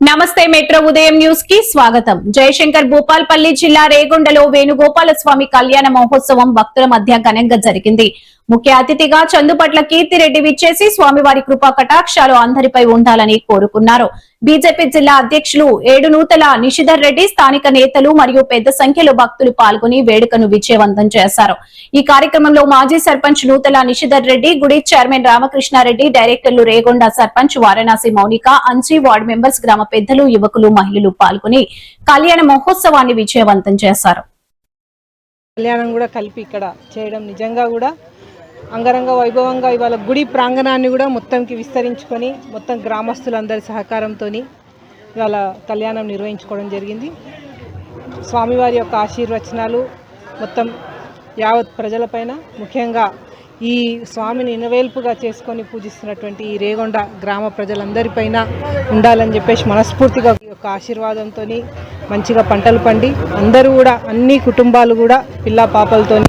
నమస్తే మెట్రో ఉదయం న్యూస్ కి స్వాగతం. జయశంకర్ భూపాల్పల్లి జిల్లా రేగొండలో వేణుగోపాల స్వామి కళ్యాణ మహోత్సవం భక్తుల మధ్య ఘనంగా జరిగింది. ముఖ్య అతిథిగా చందుపట్ల కీర్తిరెడ్డి విచ్చేసి స్వామివారి కృపా కటాక్షాలు అందరిపై ఉండాలని కోరుకున్నారు. బీజేపీ జిల్లా అధ్యక్షులు ఏడునూతల నిషిధర్ రెడ్డి, స్థానిక నేతలు మరియు పెద్ద సంఖ్యలో భక్తులు పాల్గొని వేడుకను విజయవంతం చేశారు. ఈ కార్యక్రమంలో మాజీ సర్పంచ్ నూతల నిషిధర్ రెడ్డి, గుడి చైర్మన్ రామకృష్ణారెడ్డి, డైరెక్టర్లు రేగొండ సర్పంచ్ వారణాసి మౌనిక, అంజీ వార్డు మెంబర్స్, గ్రామ పెద్దలు, యువకులు, మహిళలు పాల్గొని కళ్యాణ మహోత్సవాన్ని విజయవంతం చేశారు. కళ్యాణం కూడా కలిపి ఇక్కడ చేయడం నిజంగా కూడా అంగరంగ వైభవంగా ఇవాళ గుడి ప్రాంగణాన్ని కూడా మొత్తంకి విస్తరించుకొని మొత్తం గ్రామస్తులందరి సహకారంతో ఇవాళ కళ్యాణం నిర్వహించుకోవడం జరిగింది. స్వామివారి యొక్క ఆశీర్వచనాలు మొత్తం యావత్ ప్రజలపైన, ముఖ్యంగా ఈ స్వామిని ఇనవేల్పుగా చేసుకొని పూజిస్తున్నటువంటి ఈ రేగొండ గ్రామ ప్రజలందరిపైన ఉండాలని చెప్పేసి మనస్ఫూర్తిగా ఈ యొక్క ఆశీర్వాదంతో మంచిగా పంటలు పండి అందరూ కూడా అన్ని కుటుంబాలు కూడా పిల్లా పాపలతోని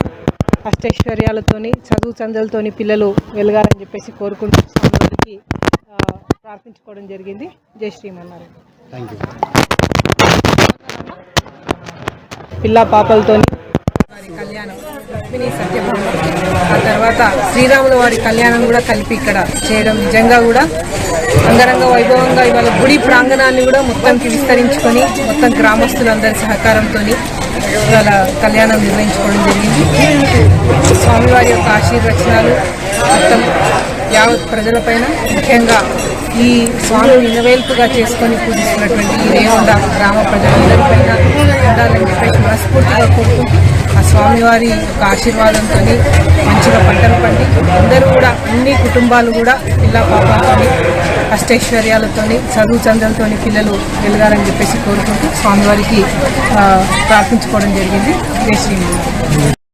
అష్టైశ్వర్యాలతోని చదువు చందలతోని పిల్లలు వెలగాలని చెప్పేసి కోరుకుంటూ స్వామివారికి ప్రార్థించుకోవడం జరిగింది. జై శ్రీమన్నారాయణ. పిల్లా పాపలతోని కళ్యాణం, రుక్మిణి సత్యభామ, ఆ తర్వాత శ్రీరాముల వారి కళ్యాణం కూడా కలిపి ఇక్కడ చేయడం నిజంగా కూడా అంగరంగ వైభవంగా ఇవాళ గుడి ప్రాంగణాన్ని కూడా మొత్తంకి విస్తరించుకొని మొత్తం గ్రామస్తులందరి సహకారంతో ఇవాళ కళ్యాణం నిర్వహించుకోవడం జరిగింది. స్వామివారి యొక్క ఆశీర్వచనాలు మొత్తం యావత్ ప్రజలపైన, ముఖ్యంగా ఈ స్వామిని ఇనవేల్పుగా చేసుకొని పూజిస్తున్నటువంటి ఈ రేగొండ గ్రామ ప్రజలందరిపైన ఉండాలని చెప్పేసి మనస్ఫూర్తిగా కోరుకుంటూ ఆ స్వామివారి యొక్క ఆశీర్వాదంతో మంచిగా పంటలు పండి అందరూ కూడా అన్ని కుటుంబాలు కూడా పిల్ల పాపలతో అష్టైశ్వర్యాలతో చదువు చందలతో పిల్లలు వెలగాలని చెప్పేసి కోరుకుంటూ స్వామివారికి ప్రార్థించుకోవడం జరిగింది. జై శ్రీమన్నారాయణ.